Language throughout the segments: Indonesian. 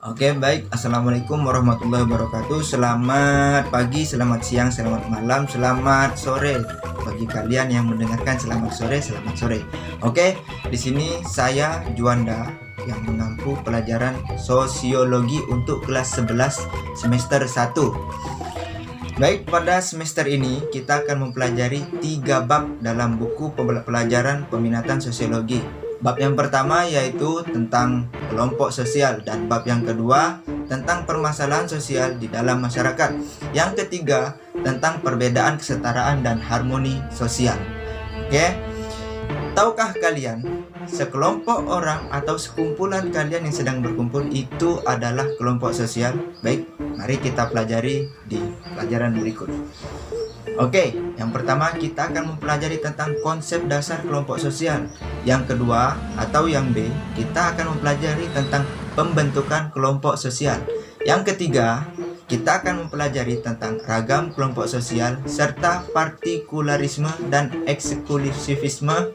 Oke, baik. Assalamualaikum warahmatullahi wabarakatuh. Selamat pagi, selamat siang, selamat malam, selamat sore bagi kalian yang mendengarkan. Selamat sore. Oke, di sini saya Juanda yang mengampu pelajaran sosiologi untuk kelas 11 semester 1. Baik, pada semester ini kita akan mempelajari 3 bab dalam buku pelajaran peminatan sosiologi. Bab yang pertama yaitu tentang kelompok sosial, dan bab yang kedua tentang permasalahan sosial di dalam masyarakat. Yang ketiga tentang perbedaan, kesetaraan, dan harmoni sosial. Oke, tahukah kalian sekelompok orang atau sekumpulan kalian yang sedang berkumpul itu adalah kelompok sosial? Baik, mari kita pelajari di pelajaran berikut. Oke, yang pertama kita akan mempelajari tentang konsep dasar kelompok sosial. Yang kedua atau yang B, kita akan mempelajari tentang pembentukan kelompok sosial. Yang ketiga, kita akan mempelajari tentang ragam kelompok sosial serta partikularisme dan eksklusivisme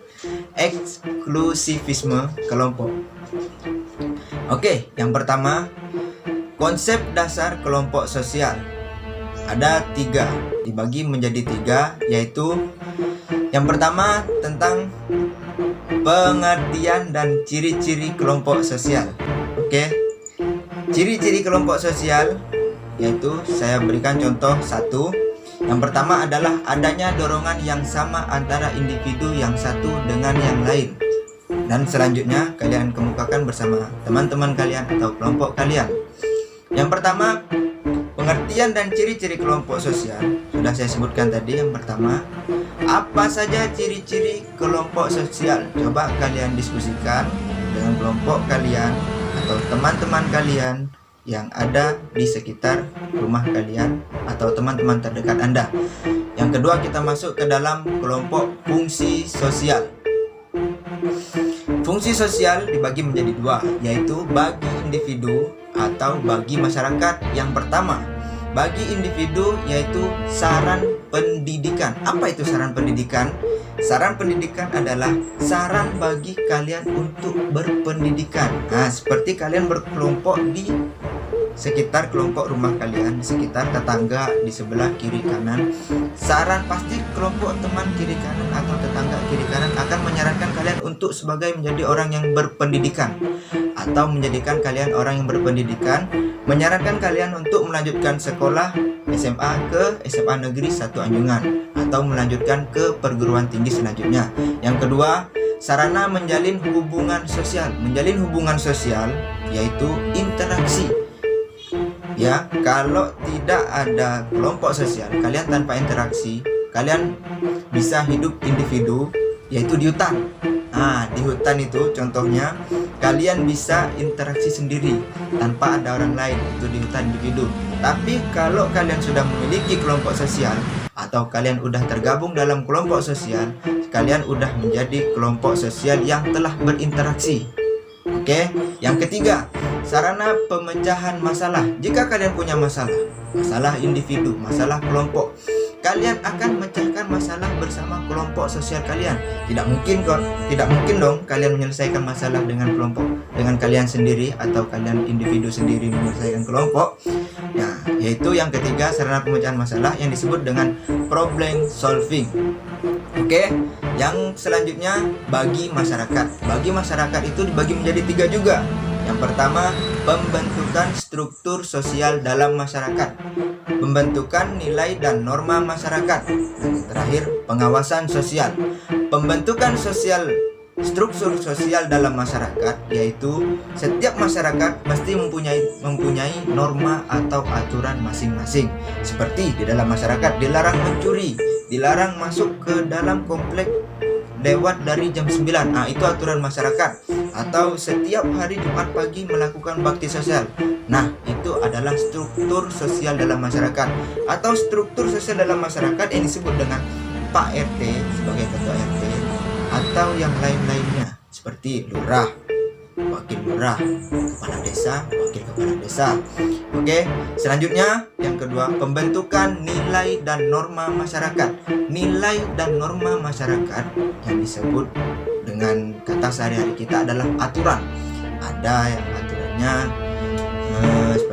kelompok. Oke, yang pertama, konsep dasar kelompok sosial. Ada 3, dibagi menjadi 3, yaitu yang pertama tentang pengertian dan ciri-ciri kelompok sosial. Oke, ciri-ciri kelompok sosial yaitu saya berikan contoh 1. Yang pertama adalah adanya dorongan yang sama antara individu yang satu dengan yang lain. Dan selanjutnya kalian kemukakan bersama teman-teman kalian atau kelompok kalian. Yang pertama, pengertian dan ciri-ciri kelompok sosial sudah saya sebutkan tadi. Yang pertama, apa saja ciri-ciri kelompok sosial? Coba kalian diskusikan dengan kelompok kalian atau teman-teman kalian yang ada di sekitar rumah kalian atau teman-teman terdekat Anda. Yang kedua, kita masuk ke dalam kelompok fungsi sosial. Fungsi sosial dibagi menjadi 2, yaitu bagi individu atau bagi masyarakat. Yang pertama, bagi individu yaitu saran pendidikan. Apa itu saran pendidikan? Saran pendidikan adalah saran bagi kalian untuk berpendidikan. Nah, seperti kalian berkelompok di sekitar kelompok rumah kalian, di sekitar tetangga di sebelah kiri kanan. Saran pasti kelompok teman kiri kanan atau tetangga kiri kanan akan menyarankan kalian untuk sebagai menjadi orang yang berpendidikan, atau menjadikan kalian orang yang berpendidikan, menyarankan kalian untuk melanjutkan sekolah SMA ke SMA Negeri 1 Anjungan, atau melanjutkan ke perguruan tinggi selanjutnya. Yang kedua, sarana menjalin hubungan sosial. Menjalin hubungan sosial yaitu interaksi. Ya, kalau tidak ada kelompok sosial, kalian tanpa interaksi, kalian bisa hidup individu, yaitu di hutan. Nah, di hutan itu contohnya kalian bisa interaksi sendiri tanpa ada orang lain, itu di hutan individu. Tapi kalau kalian sudah memiliki kelompok sosial atau kalian udah tergabung dalam kelompok sosial, kalian udah menjadi kelompok sosial yang telah berinteraksi. Oke, yang ketiga, sarana pemecahan masalah. Jika kalian punya masalah individu, masalah kelompok, kalian akan memecahkan masalah bersama kelompok sosial kalian. Tidak mungkin dong kalian menyelesaikan masalah dengan kelompok, dengan kalian sendiri atau kalian individu sendiri menyelesaikan kelompok. Nah, yaitu yang ketiga, sarana pemecahan masalah yang disebut dengan problem solving. Oke, yang selanjutnya bagi masyarakat. Bagi masyarakat itu dibagi menjadi 3 juga. Yang pertama, pembentukan struktur sosial dalam masyarakat, pembentukan nilai dan norma masyarakat, dan yang terakhir, pengawasan sosial. Pembentukan struktur sosial dalam masyarakat yaitu setiap masyarakat pasti mempunyai norma atau aturan masing-masing. Seperti di dalam masyarakat dilarang mencuri, dilarang masuk ke dalam komplek lewat dari jam 9. Nah, itu aturan masyarakat. Atau setiap hari Jumat pagi melakukan bakti sosial. Nah, itu adalah struktur sosial dalam masyarakat. Atau struktur sosial dalam masyarakat yang disebut dengan Pak RT sebagai ketua RT, atau yang lain-lainnya seperti lurah, wakil lurah, kepala desa, wakil kepala desa. Oke, selanjutnya yang kedua, pembentukan nilai dan norma masyarakat. Nilai dan norma masyarakat yang disebut dengan kata sehari-hari kita adalah aturan. Ada yang aturannya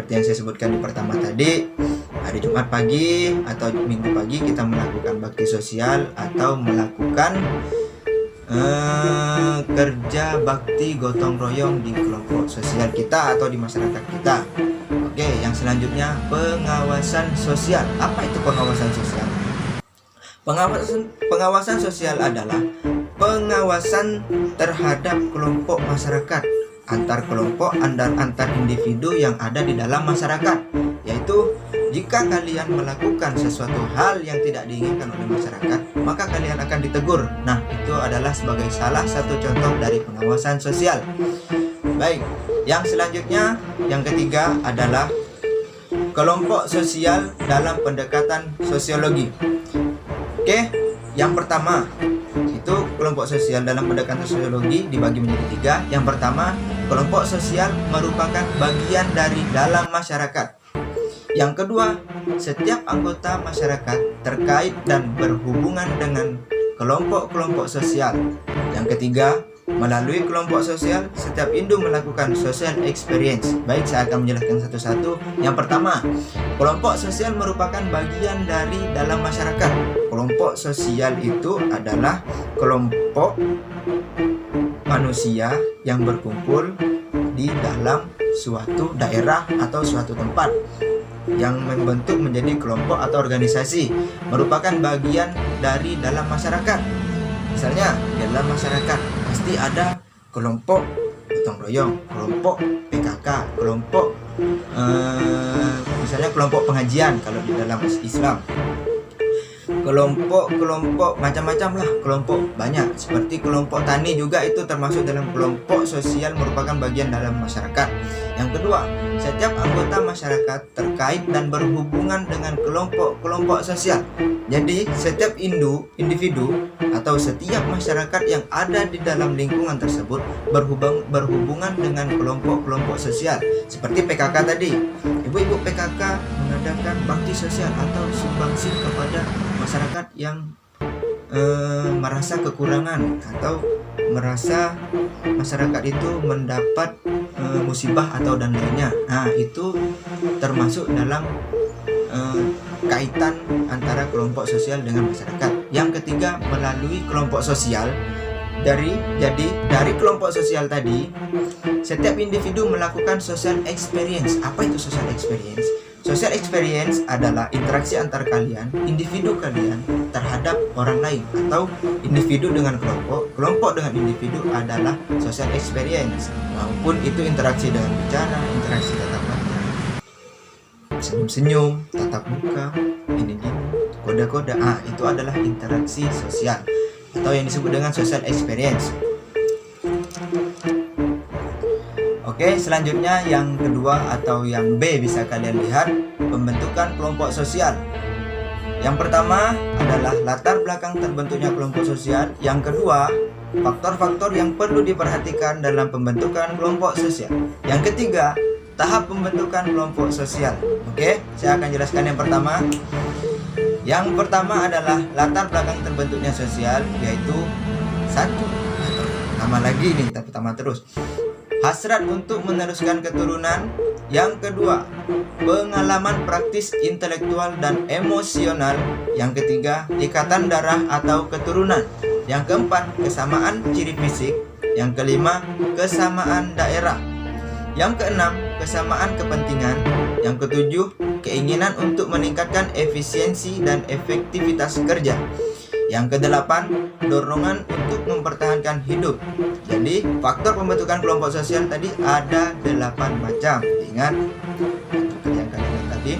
seperti yang saya sebutkan di pertama tadi, hari Jumat pagi atau Minggu pagi kita melakukan bakti sosial atau melakukan kerja bakti gotong royong di kelompok sosial kita atau di masyarakat kita. Oke, yang selanjutnya pengawasan sosial. Apa itu pengawasan sosial? Pengawasan sosial adalah pengawasan terhadap kelompok masyarakat, antar kelompok, antar individu yang ada di dalam masyarakat. Yaitu jika kalian melakukan sesuatu hal yang tidak diinginkan oleh masyarakat, maka kalian akan ditegur. Nah, itu adalah sebagai salah satu contoh dari pengawasan sosial. Baik, yang selanjutnya, yang ketiga adalah kelompok sosial dalam pendekatan sosiologi. Oke, yang pertama itu kelompok sosial dalam pendekatan sosiologi dibagi menjadi tiga. Yang pertama, kelompok sosial merupakan bagian dari dalam masyarakat. Yang kedua, setiap anggota masyarakat terkait dan berhubungan dengan kelompok-kelompok sosial. Yang ketiga, melalui kelompok sosial, setiap individu melakukan social experience. Baik, saya akan menjelaskan satu-satu. Yang pertama, kelompok sosial merupakan bagian dari dalam masyarakat. Kelompok sosial itu adalah kelompok manusia yang berkumpul di dalam suatu daerah atau suatu tempat yang membentuk menjadi kelompok atau organisasi, merupakan bagian dari dalam masyarakat. Misalnya, dalam masyarakat pasti ada kelompok gotong royong, kelompok PKK, kelompok misalnya kelompok pengajian kalau di dalam Islam, kelompok macam-macam lah, kelompok banyak. Seperti kelompok tani juga itu termasuk dalam kelompok sosial, merupakan bagian dalam masyarakat. Yang kedua, setiap anggota masyarakat terkait dan berhubungan dengan kelompok-kelompok sosial. Jadi setiap individu atau setiap masyarakat yang ada di dalam lingkungan tersebut berhubungan dengan kelompok-kelompok sosial. Seperti PKK tadi, ibu-ibu PKK mengadakan bakti sosial atau sumbangsi kepada masyarakat yang merasa kekurangan atau merasa masyarakat itu mendapat musibah atau dan lainnya. Nah, itu termasuk dalam kaitan antara kelompok sosial dengan masyarakat. Yang ketiga, melalui kelompok sosial. Dari kelompok sosial tadi, setiap individu melakukan social experience. Apa itu social experience? Social experience adalah interaksi antar kalian, individu kalian terhadap orang lain, atau individu dengan kelompok, kelompok dengan individu adalah social experience. Maupun itu interaksi dengan bicara, interaksi tatap mata, senyum-senyum, tatap muka, ini kode-kode. Itu adalah interaksi sosial atau yang disebut dengan social experience. Oke, selanjutnya yang kedua atau yang B bisa kalian lihat, pembentukan kelompok sosial. Yang pertama adalah latar belakang terbentuknya kelompok sosial. Yang kedua, faktor-faktor yang perlu diperhatikan dalam pembentukan kelompok sosial. Yang ketiga, tahap pembentukan kelompok sosial. Oke, saya akan jelaskan yang pertama. Yang pertama adalah latar belakang terbentuknya sosial, yaitu satu, atau nama lagi nih, pertama terus, hasrat untuk meneruskan keturunan. Yang kedua, pengalaman praktis intelektual dan emosional. Yang ketiga, ikatan darah atau keturunan. Yang keempat, kesamaan ciri fisik. Yang kelima, kesamaan daerah. Yang keenam, kesamaan kepentingan. Yang ketujuh, keinginan untuk meningkatkan efisiensi dan efektivitas kerja. Yang kedelapan, dorongan untuk mempertahankan hidup. Jadi faktor pembentukan kelompok sosial tadi ada 8 macam. Ingat yang kalian tadi.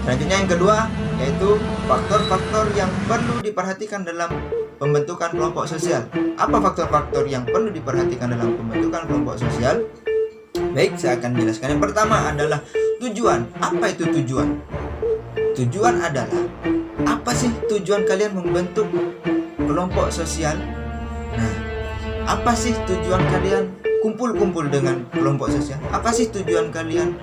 Selanjutnya yang kedua, yaitu faktor-faktor yang perlu diperhatikan dalam pembentukan kelompok sosial. Apa faktor-faktor yang perlu diperhatikan dalam pembentukan kelompok sosial? Baik, saya akan jelaskan. Yang pertama adalah tujuan. Apa itu tujuan? Tujuan adalah, apa sih tujuan kalian membentuk kelompok sosial? Nah, apa sih tujuan kalian kumpul-kumpul dengan kelompok sosial? Apa sih tujuan kalian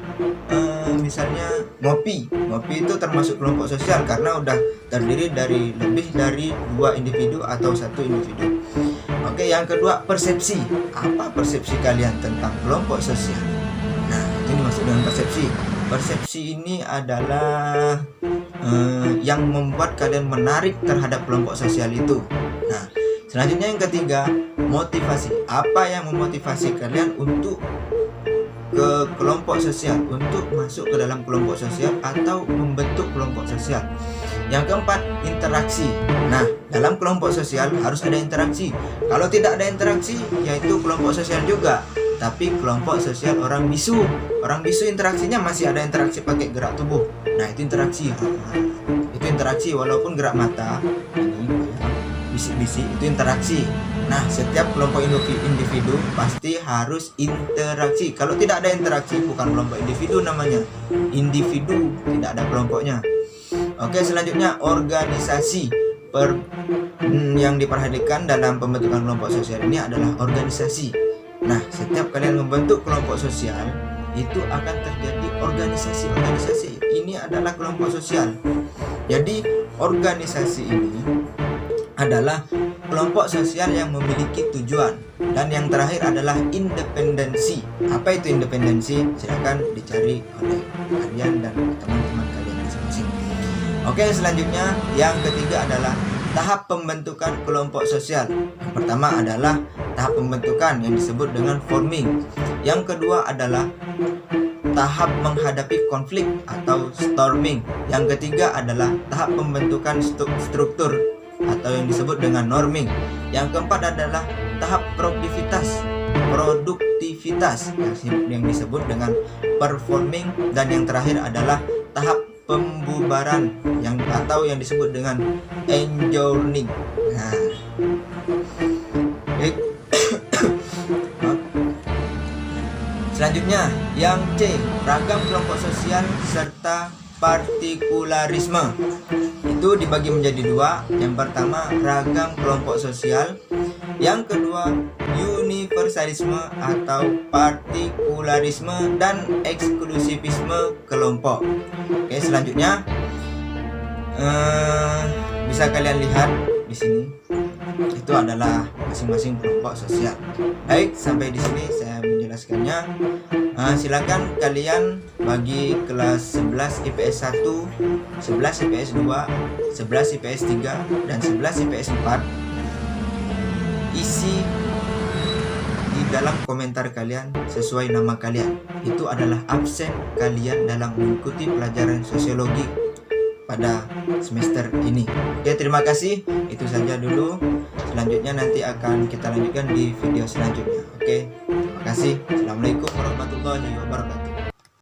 misalnya ngopi itu termasuk kelompok sosial karena udah terdiri dari lebih dari 2 individu atau 1 individu. Oke, yang kedua, persepsi. Apa persepsi kalian tentang kelompok sosial? Nah, ini masuk dengan persepsi. Persepsi ini adalah yang membuat kalian menarik terhadap kelompok sosial itu. Nah, selanjutnya yang ketiga, motivasi. Apa yang memotivasi kalian untuk ke kelompok sosial, untuk masuk ke dalam kelompok sosial atau membentuk kelompok sosial? Yang keempat, interaksi. Nah, dalam kelompok sosial harus ada interaksi. Kalau tidak ada interaksi, yaitu kelompok sosial juga, tapi kelompok sosial orang bisu. Orang bisu interaksinya masih ada interaksi pakai gerak tubuh. Nah, itu interaksi. Itu interaksi walaupun gerak mata ini bisik-bisik, itu interaksi. Nah, setiap kelompok individu pasti harus interaksi. Kalau tidak ada interaksi, bukan kelompok individu namanya. Individu, tidak ada kelompoknya. Oke, selanjutnya organisasi. Yang diperhatikan dalam pembentukan kelompok sosial ini adalah organisasi. Nah, setiap kalian membentuk kelompok sosial, itu akan terjadi organisasi. Organisasi ini adalah kelompok sosial. Jadi, organisasi ini adalah kelompok sosial yang memiliki tujuan. Dan yang terakhir adalah independensi. Apa itu independensi? Silakan dicari oleh kalian dan teman-teman kalian masing-masing. Oke, selanjutnya yang ketiga adalah tahap pembentukan kelompok sosial. Yang pertama adalah tahap pembentukan yang disebut dengan forming. Yang kedua adalah tahap menghadapi konflik atau storming. Yang ketiga adalah tahap pembentukan struktur atau yang disebut dengan norming. Yang keempat adalah tahap produktivitas yang disebut dengan performing. Dan yang terakhir adalah tahap pembubaran atau yang disebut dengan enjourning. Nah, selanjutnya yang C, ragam kelompok sosial serta partikularisme. Itu dibagi menjadi dua. Yang pertama, ragam kelompok sosial. Yang kedua, universalisme atau partikularisme dan eksklusivisme kelompok. Oke, selanjutnya bisa kalian lihat di sini. Itu adalah masing-masing kelompok sosial. Baik, sampai di sini saya menjelaskannya. Silakan kalian bagi kelas 11 IPS 1, 11 IPS 2, 11 IPS 3, dan 11 IPS 4 isi di dalam komentar kalian sesuai nama kalian. Itu adalah absen kalian dalam mengikuti pelajaran sosiologi pada semester ini. Oke, terima kasih. Itu saja dulu. Selanjutnya nanti akan kita lanjutkan di video selanjutnya. Oke, terima kasih. Assalamualaikum warahmatullahi wabarakatuh.